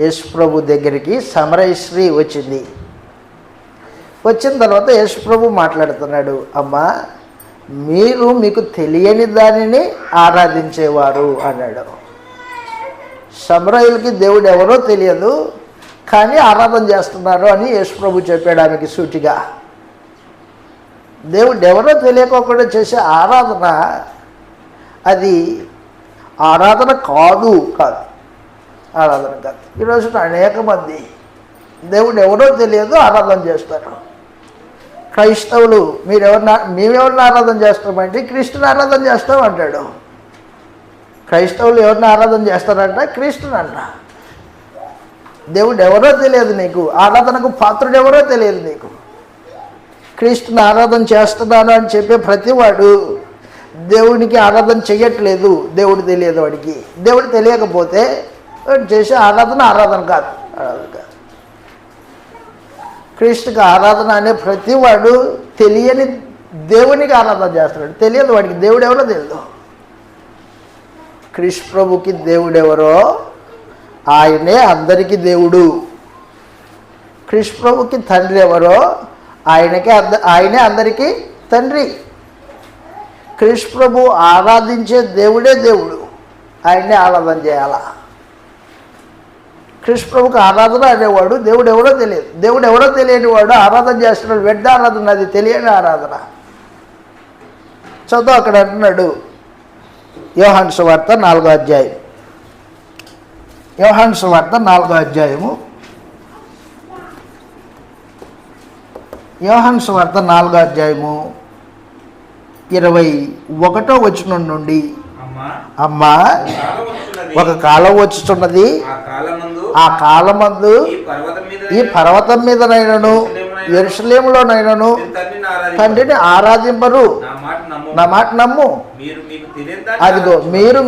యేసు ప్రభు దగ్గరికి సమరయ స్త్రీ వచ్చింది. వచ్చిన తర్వాత యేసు ప్రభు మాట్లాడుతున్నాడు, అమ్మా మీకు తెలియని దానిని ఆరాధించేవారు అన్నాడు. సమరయులకి దేవుడు ఎవరో తెలియదు, కానీ ఆరాధన చేస్తున్నారు అని యేసు ప్రభు చెప్పాడు ఆమెకి సూటిగా. దేవుడు ఎవరో తెలియకోకుండా చేసే ఆరాధన అది ఆరాధన కాదు. ఆరాధన కాదు. ఈరోజు అనేక మంది దేవుడు ఎవరో తెలియదు ఆరాధన చేస్తారు. క్రైస్తవులు మేమెవరిని ఆరాధన చేస్తామంటే క్రీస్తుని ఆరాధన చేస్తాం అంటాడు. క్రైస్తవులు ఎవరిని ఆరాధన చేస్తారంట? క్రీస్తుని అంట. దేవుడు ఎవరో తెలియదు నీకు, ఆరాధనకు పాత్రుడు ఎవరో తెలియదు నీకు. క్రీస్తుని ఆరాధన చేస్తున్నాను అని చెప్పే ప్రతివాడు దేవునికి ఆరాధన చెయ్యట్లేదు. దేవుడు తెలియదు వాడికి. దేవుడు తెలియకపోతే చేసే ఆరాధన కాదు. క్రీస్తుకి ఆరాధన అనే ప్రతివాడు తెలియని దేవునికి ఆరాధన చేస్తున్నాడు. తెలియదు వాడికి దేవుడు ఎవరో తెలియదు. క్రీస్తు ప్రభుకి దేవుడెవరో ఆయనే అందరికీ దేవుడు. క్రీస్తు ప్రభుకి తండ్రి ఎవరో ఆయనే అందరికీ తండ్రి. క్రీస్తు ప్రభు ఆరాధించే దేవుడే దేవుడు, ఆయన్నే ఆరాధన చేయాలా. క్రీస్తు ప్రభుకి ఆరాధన అనేవాడు దేవుడు ఎవరో తెలియదు. దేవుడు ఎవరో తెలియని వాడు ఆరాధన చేస్తున్నాడు. వ్యర్థ ఆరాధన, అది తెలియని ఆరాధన. చదువు అక్కడ అంటున్నాడు, యోహాను సువార్త 4వ అధ్యాయం. యోహాను సువార్త 4వ అధ్యాయము. యోహాను సువార్త 4వ అధ్యాయము 21వ వచనం నుండి, అమ్మా ఒక కాలం వచ్చుచున్నది, ఆ కాలమందు ఈ పర్వతం మీదనైనను యెరూషలేములోనైనను తండ్రిని ఆరాధింపరు. నా మాట నమ్ము. అదిగో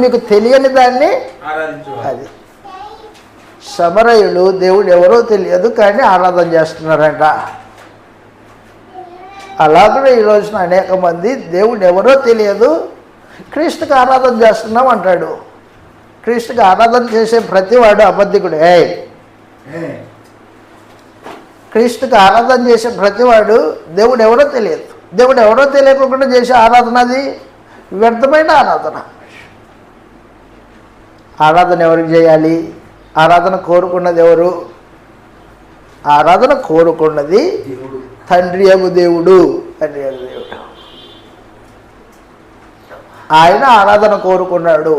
మీకు తెలియని దాన్ని అది. సమరయులు దేవుడు ఎవరో తెలియదు కానీ ఆరాధన చేస్తున్నారంట. అలాగే ఈ రోజున అనేక మంది దేవుడు ఎవరో తెలియదు, క్రీస్తుకి ఆరాధన చేస్తున్నాం అంటాడు. క్రీస్తుకి ఆరాధన చేసే ప్రతివాడు అబద్ధికుడే. క్రీస్తుకి ఆరాధన చేసే ప్రతివాడు దేవుడు ఎవరో తెలియదు. దేవుడు ఎవరో తెలియకుండా చేసే ఆరాధన అది వ్యర్థమైన ఆరాధన. ఆరాధన ఎవరికి చేయాలి? ఆరాధన కోరుకున్నది ఎవరు? ఆరాధన కోరుకున్నది తండ్రి యగు దేవుడు. ఆయన ఆరాధన కోరుకున్నాడు.